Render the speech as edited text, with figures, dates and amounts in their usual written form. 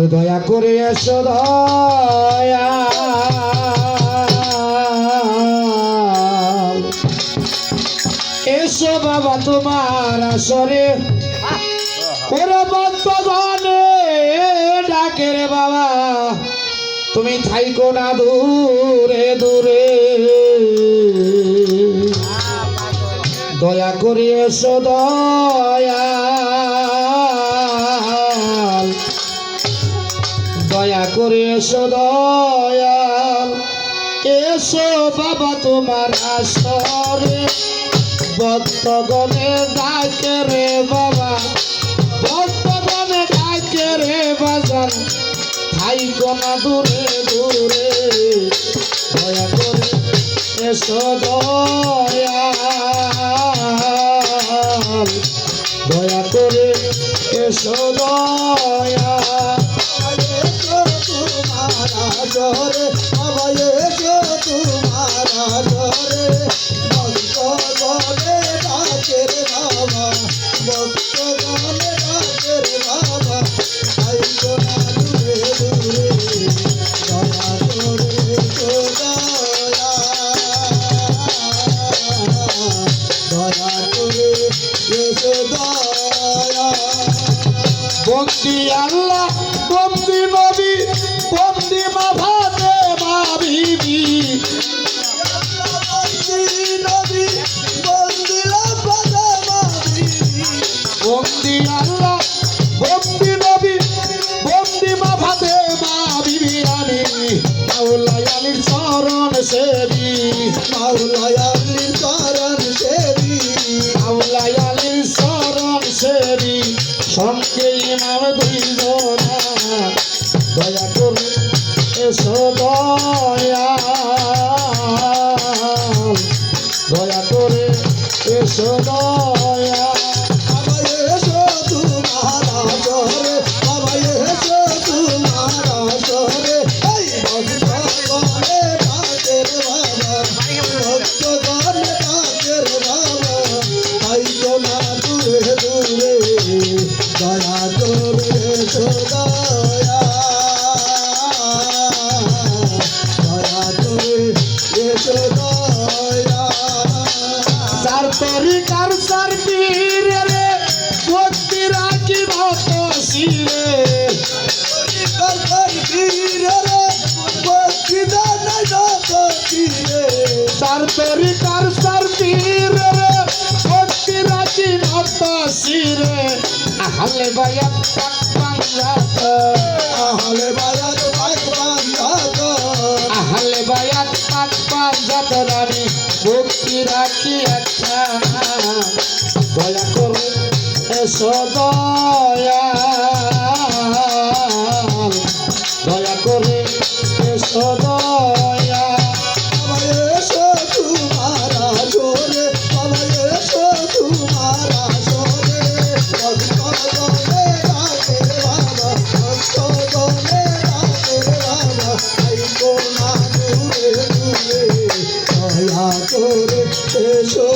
দয়া করে এসো দয়া এসো বাবা তোমার আসরে ওরে ভক্তগণে ডাকে রে বাবা তুমি থাইকো না দূরে দূরে দয়া করে এসো দয়াল দয়া করে এসো দয়াল এসো বাবা তোমার আসরে ভক্তগণে ডাকে রে বাবা ভক্তগণে ডাকে রে বাজান থাইকো না দূরে দূরে দয়া করে এসো দয়াল দয়া করে এসো দয়াল জরে বাবা এসো তোমার জরে ভক্ত গণে ডাকে রে বাবা ভক্ত গণে ডাকে রে বাবা থাইকো না দূরে দূরে দয়া করে এসো দয়া করে এসো দয়া বন্দি আল্লাহ বন্দি নবী বন্দি মা ভাতে মা বিবি বন্দি আল্লাহ বন্দি নবী বন্দি মা ভাতে মা বিবি আমি মাওলাই আলীর চরণ সেবী মাওলাই আলীর চরণ সেবী মাওলাই আলীর চরণ সেবী সঙ্গে ইমাম দুইজনা দয়া করে এসো দয়াল দয়া করে এসো দয়াল বাবা এসো তোমার জরে বাবা এসো তোমার জরে এই ভক্ত গণে ডাকে রে বাবা ভক্ত গণে ডাকে রে বাবা থাইকো না দূরে দূরে দয়া করে এসো দয়া দয়া করে এসো দয়া সার তরিকার সার পীরে রে ভক্তি রাখি ভক্ত শিরে সার তরিকার সার পীরে রে ভক্তি রাখি ভক্ত শিরে আহলে বায়াত পাক বাংলাত আহলে বায়াত পাক বাংলাত আহলে বায়াত পাক বাংলাত রানী ভক্তি রাখি একটা দয়া করে এসো দয়াল দয়া করে এসো দয়াল বাবা এসো তোমার জোরে বাবা এসো তোমার জোরে ভক্ত গণে ডাকে রে বাবা ভক্ত গণে ডাকে রে বাবা থাইকো না দূরে দূরে দয়া করে এসো